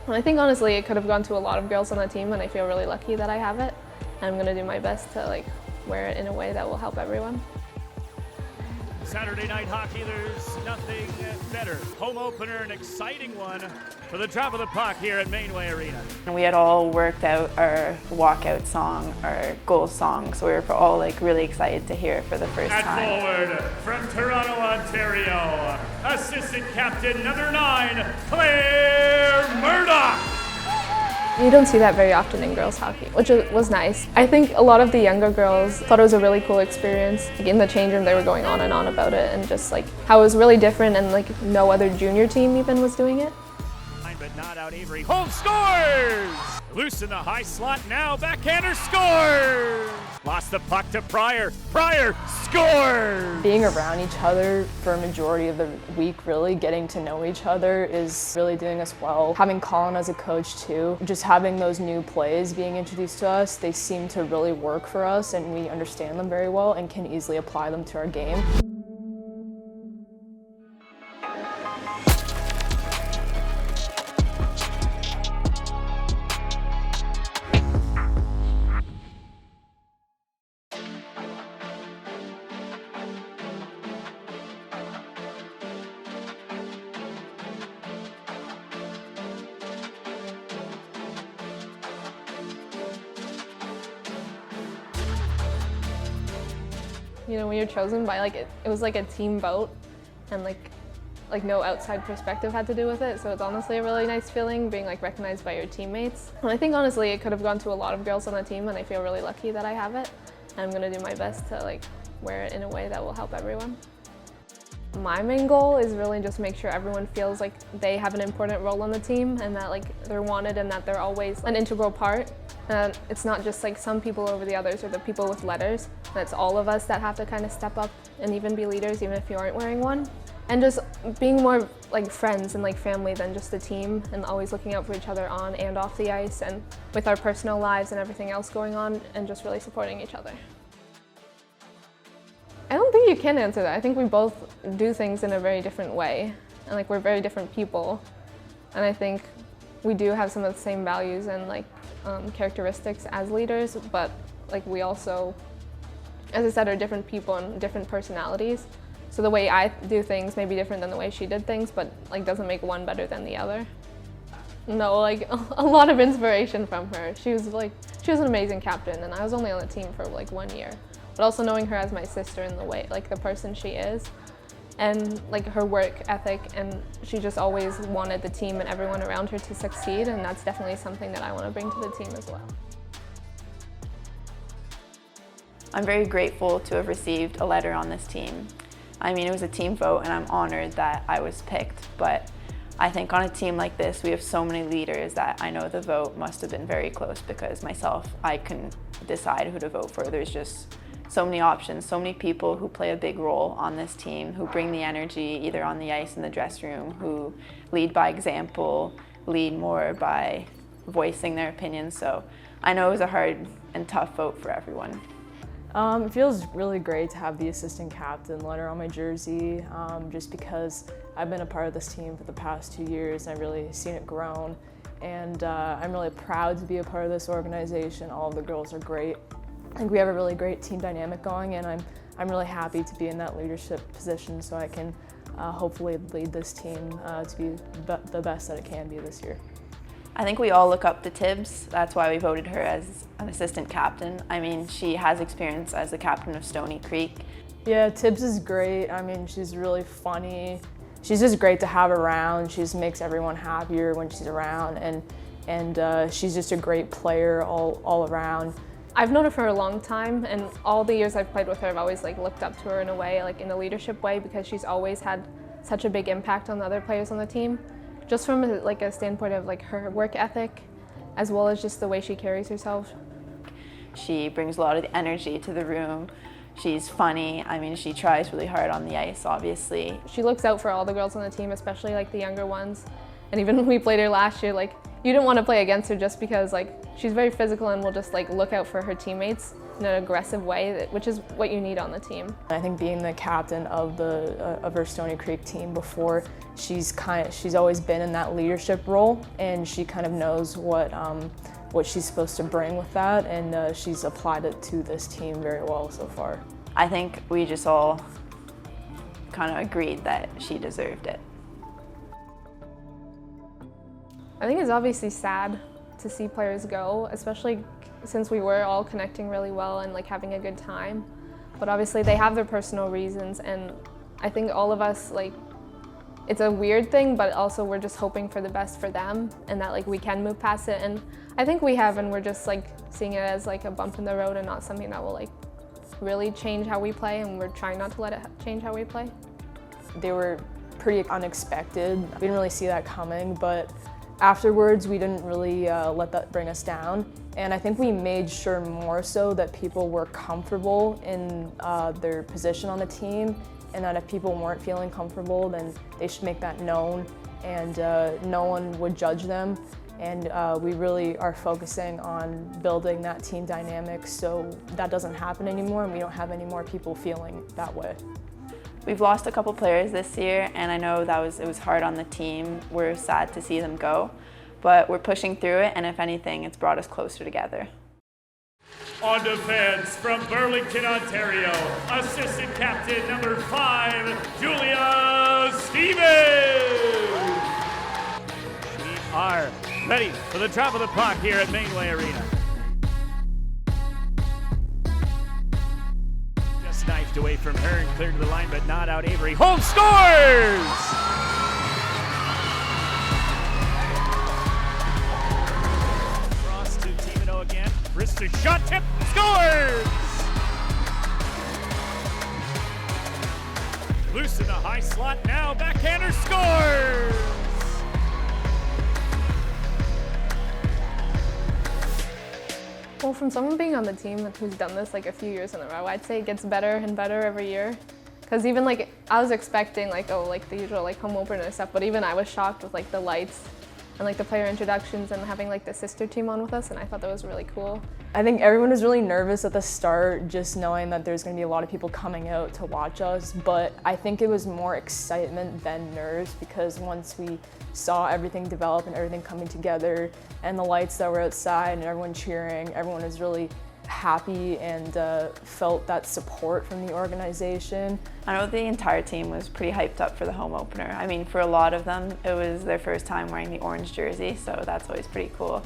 And I think honestly it could have gone to a lot of girls on the team, and I feel really lucky that I have it. And I'm going to do my best to wear it in a way that will help everyone. Saturday night hockey, there's nothing better. Home opener, an exciting one for the drop of the puck here at Mainway Arena. And we had all worked out our walkout song, our goal song, so we were all really excited to hear it for the first time. At forward from Toronto, Ontario, assistant captain number 9, Claire Murdoch. You don't see that very often in girls hockey, which was nice. I think a lot of the younger girls thought it was a really cool experience. In the change room they were going on and on about it, and just how it was really different, and no other junior team even was doing it. But not out Avery. Home scores! Loose in the high slot now, backhander scores! Lost the puck to Pryor. Pryor scores! Being around each other for a majority of the week, really getting to know each other is really doing us well. Having Colin as a coach too, just having those new plays being introduced to us, they seem to really work for us, and we understand them very well and can easily apply them to our game. You know, when you're chosen by it was like a team vote, and no outside perspective had to do with it. So it's honestly a really nice feeling being recognized by your teammates. And I think honestly it could have gone to a lot of girls on the team, and I feel really lucky that I have it. And I'm gonna do my best to wear it in a way that will help everyone. My main goal is really just make sure everyone feels like they have an important role on the team, and that they're wanted, and that they're always an integral part. And it's not just some people over the others, or the people with letters. That's all of us that have to kind of step up and even be leaders, even if you aren't wearing one. And just being more friends and family than just a team, and always looking out for each other on and off the ice, and with our personal lives and everything else going on, and just really supporting each other. I don't think you can answer that. I think we both do things in a very different way, and we're very different people. And I think we do have some of the same values and characteristics as leaders, but we also, as I said, are different people and different personalities. So the way I do things may be different than the way she did things, but doesn't make one better than the other. No, a lot of inspiration from her. She was an amazing captain, and I was only on the team for 1 year. But also knowing her as my sister in the way, the person she is, and her work ethic, and she just always wanted the team and everyone around her to succeed, and that's definitely something that I want to bring to the team as well. I'm very grateful to have received a letter on this team. I mean, it was a team vote, and I'm honored that I was picked, but I think on a team like this, we have so many leaders that I know the vote must have been very close, because myself, I couldn't decide who to vote for. There's just so many options, so many people who play a big role on this team, who bring the energy either on the ice in the dressing room, who lead by example, lead more by voicing their opinions. So I know it was a hard and tough vote for everyone. It feels really great to have the assistant captain letter on my jersey, just because I've been a part of this team for the past 2 years, and I've really seen it grow. And I'm really proud to be a part of this organization. All of the girls are great. I think we have a really great team dynamic going, and I'm really happy to be in that leadership position, so I can hopefully lead this team to be the best that it can be this year. I think we all look up to Tibbs. That's why we voted her as an assistant captain. I mean, she has experience as the captain of Stony Creek. Yeah, Tibbs is great. I mean, she's really funny. She's just great to have around. She just makes everyone happier when she's around, and she's just a great player all around. I've known her for a long time, and all the years I've played with her, I've always looked up to her in a way, in a leadership way, because she's always had such a big impact on the other players on the team. Just from a standpoint of her work ethic, as well as just the way she carries herself. She brings a lot of energy to the room. She's funny. I mean, she tries really hard on the ice, obviously. She looks out for all the girls on the team, especially the younger ones. And even when we played her last year, you didn't want to play against her just because she's very physical and will just look out for her teammates. in an aggressive way, which is what you need on the team. I think being the captain of our Stony Creek team before, she's always been in that leadership role, and she kind of knows what she's supposed to bring with that, and she's applied it to this team very well so far. I think we just all kind of agreed that she deserved it. I think it's obviously sad to see players go, especially since we were all connecting really well and like having a good time. But obviously they have their personal reasons, and I think all of us, like, it's a weird thing, but also we're just hoping for the best for them and that like we can move past it. And I think we have, and we're just like seeing it as like a bump in the road and not something that will like really change how we play, and we're trying not to let it change how we play. They were pretty unexpected. We didn't really see that coming, but afterwards we didn't really let that bring us down. And I think we made sure more so that people were comfortable in their position on the team, and that if people weren't feeling comfortable, then they should make that known, and no one would judge them. And we really are focusing on building that team dynamic so that doesn't happen anymore, and we don't have any more people feeling that way. We've lost a couple players this year, and I know it was hard on the team. We're sad to see them go, but we're pushing through it, and if anything, it's brought us closer together. On defense from Burlington, Ontario, assistant captain number 5, Julia Stevens. We are ready for the drop of the puck here at Mainway Arena. Just knifed away from her and cleared to the line, but not out. Avery Holmes scores! Cross to Thibodeau again. Wrist shot, tip, scores! Loose in the high slot now, backhander scores! Well, from someone being on the team who's done this like a few years in a row, I'd say it gets better and better every year. Because even like, I was expecting like, oh, like the usual like home opener and stuff, but even I was shocked with like the lights and like the player introductions and having like the sister team on with us, and I thought that was really cool. I think everyone was really nervous at the start, just knowing that there's going to be a lot of people coming out to watch us, but I think it was more excitement than nerves, because once we saw everything develop and everything coming together and the lights that were outside and everyone cheering, everyone was really happy and felt that support from the organization. I know the entire team was pretty hyped up for the home opener. I mean, for a lot of them, it was their first time wearing the orange jersey, so that's always pretty cool.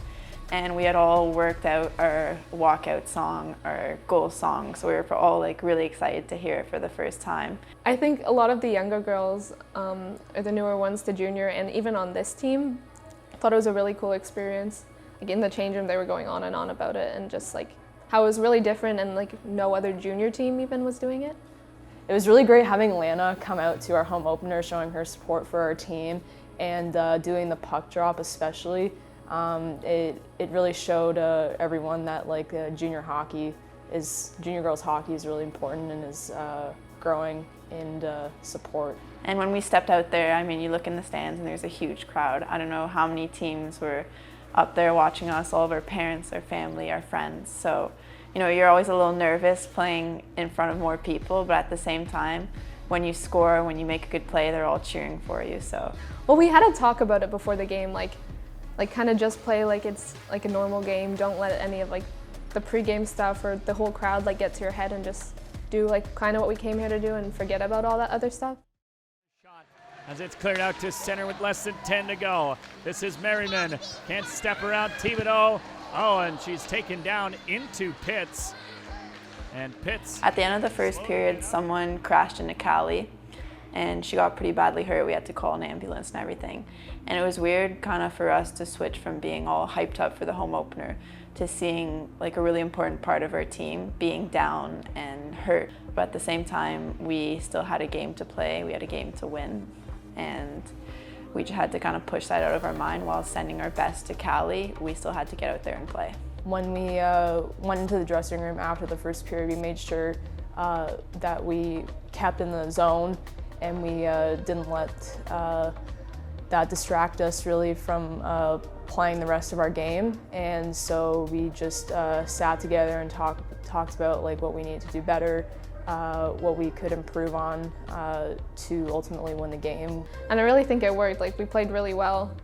And we had all worked out our walkout song, our goal song, so we were all like really excited to hear it for the first time. I think a lot of the younger girls, or the newer ones, the junior, and even on this team, thought it was a really cool experience. Like in the change room, they were going on and on about it, and just like how it was really different, and like no other junior team even was doing it. It was really great having Lana come out to our home opener, showing her support for our team, and doing the puck drop especially. It really showed everyone that like junior girls hockey is really important and is growing in support. And when we stepped out there, I mean, you look in the stands and there's a huge crowd. I don't know how many teams were up there watching us, all of our parents, our family, our friends. So, you know, you're always a little nervous playing in front of more people, but at the same time, when you score, when you make a good play, they're all cheering for you. So, well, we had a talk about it before the game, like kind of just play like it's like a normal game. Don't let any of like the pre-game stuff or the whole crowd like get to your head, and just do like kind of what we came here to do and forget about all that other stuff. As it's cleared out to center with less than 10 to go. This is Merriman. Can't step around Thibodeau. Oh, and she's taken down into Pitts. And Pitts. At the end of the first period, someone crashed into Callie, and she got pretty badly hurt. We had to call an ambulance and everything. And it was weird kind of for us to switch from being all hyped up for the home opener to seeing like a really important part of our team being down and hurt. But at the same time, we still had a game to play. We had a game to win. And we just had to kind of push that out of our mind while sending our best to Callie. We still had to get out there and play. When we went into the dressing room after the first period, we made sure that we kept in the zone, and we didn't let that distract us really from playing the rest of our game. And so we just sat together and talked talked about like what we need to do better, what we could improve on to ultimately win the game. And I really think it worked. Like, we played really well.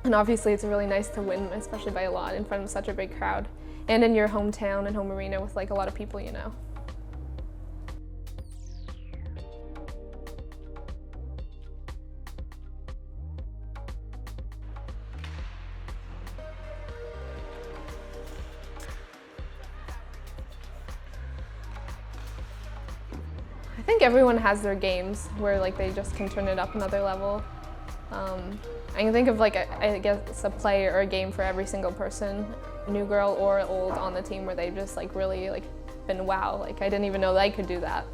And obviously it's really nice to win, especially by a lot, in front of such a big crowd. And in your hometown and home arena with like a lot of people you know. I think everyone has their games where like they just can turn it up another level. I can think of like I guess a play or a game for every single person, new girl or old, on the team where they've just like really like been wow, like I didn't even know that I could do that.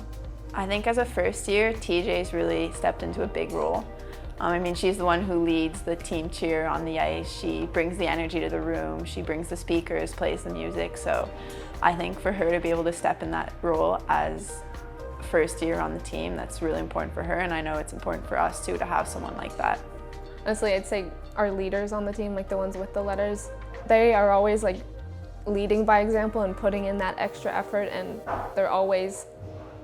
I think as a first year, TJ's really stepped into a big role. I mean, she's the one who leads the team cheer on the ice. She brings the energy to the room. She brings the speakers, plays the music. So I think for her to be able to step in that role as first year on the team, that's really important for her. And I know it's important for us too to have someone like that. Honestly, I'd say our leaders on the team, like the ones with the letters, they are always like leading by example and putting in that extra effort, and they're always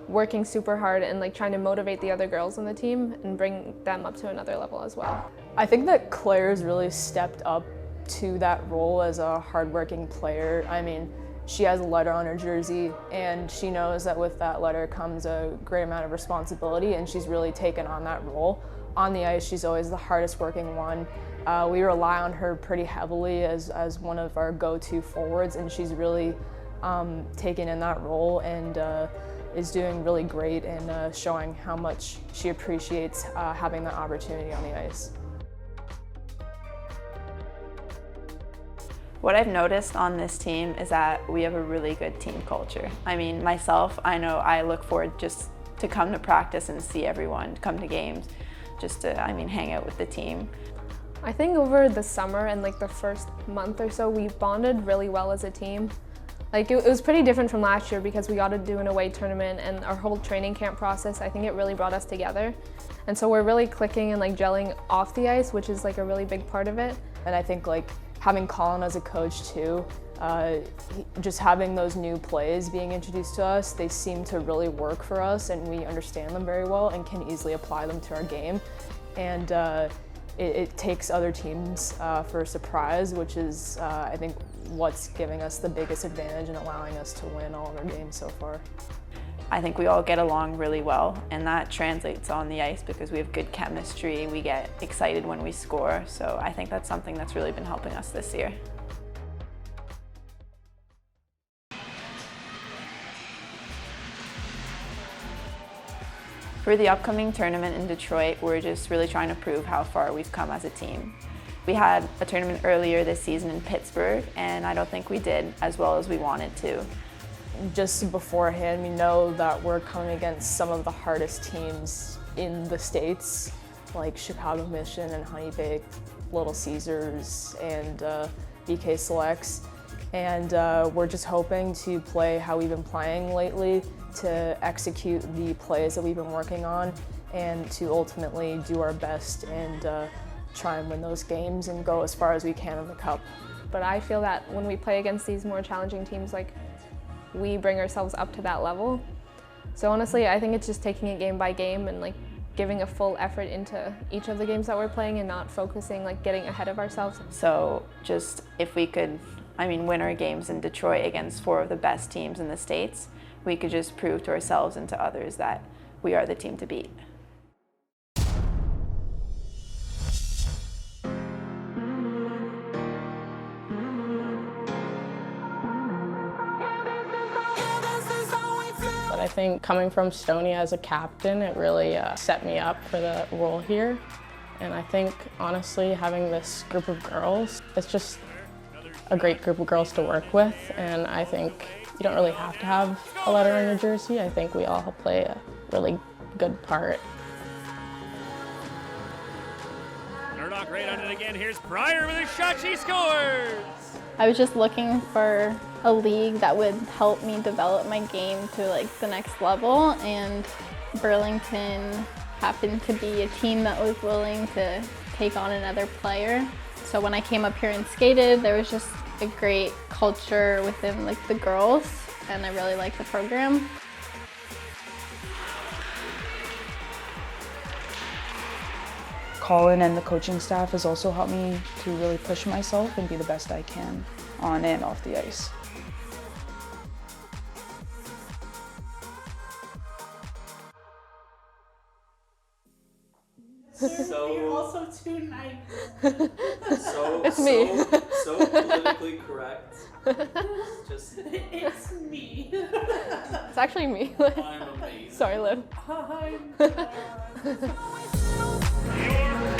working super hard and like trying to motivate the other girls on the team and bring them up to another level as well. I think that Claire's really stepped up to that role as a hardworking player. I mean, she has a letter on her jersey, and she knows that with that letter comes a great amount of responsibility, and she's really taken on that role. On the ice, she's always the hardest working one. We rely on her pretty heavily as one of our go-to forwards, and she's really taken in that role and is doing really great and showing how much she appreciates having that opportunity on the ice. What I've noticed on this team is that we have a really good team culture. I mean, myself, I know I look forward just to come to practice and see everyone, come to games, just to, hang out with the team. I think over the summer and like the first month or so, we bonded really well as a team. Like it was pretty different from last year because we got to do an away tournament, and our whole training camp process, I think it really brought us together. And so we're really clicking and like gelling off the ice, which is like a really big part of it. And I think like having Colin as a coach too, just having those new plays being introduced to us, they seem to really work for us, and we understand them very well and can easily apply them to our game. And it takes other teams for a surprise, which is, I think, what's giving us the biggest advantage and allowing us to win all of our games so far. I think we all get along really well, and that translates on the ice because we have good chemistry. We get excited when we score, so I think that's something that's really been helping us this year. For the upcoming tournament in Detroit, we're just really trying to prove how far we've come as a team. We had a tournament earlier this season in Pittsburgh, and I don't think we did as well as we wanted to. Just beforehand, we know that we're coming against some of the hardest teams in the States, like Chicago Mission and Honey Baked, Little Caesars, and BK Selects. And we're just hoping to play how we've been playing lately, to execute the plays that we've been working on, and to ultimately do our best and try and win those games and go as far as we can in the cup. But I feel that when we play against these more challenging teams, like, we bring ourselves up to that level. So honestly, I think it's just taking it game by game and like giving a full effort into each of the games that we're playing and not focusing like getting ahead of ourselves. So just if we could, win our games in Detroit against 4 of the best teams in the States, we could just prove to ourselves and to others that we are the team to beat. But I think coming from Stony as a captain, it really set me up for the role here. And I think, honestly, having this group of girls, it's just a great group of girls to work with. And I think you don't really have to have a letter on your jersey. I think we all play a really good part. Murdoch right on it again. Here's Pryor with a shot. She scores! I was just looking for a league that would help me develop my game to like the next level, and Burlington happened to be a team that was willing to take on another player. So when I came up here and skated, there was just a great culture within like the girls, and I really like the program. Colin and the coaching staff has also helped me to really push myself and be the best I can on and off the ice. You're also too nice. It's me. So politically correct. Just It's me. It's actually me. I'm amazing. Sorry, Lynn. I'm Your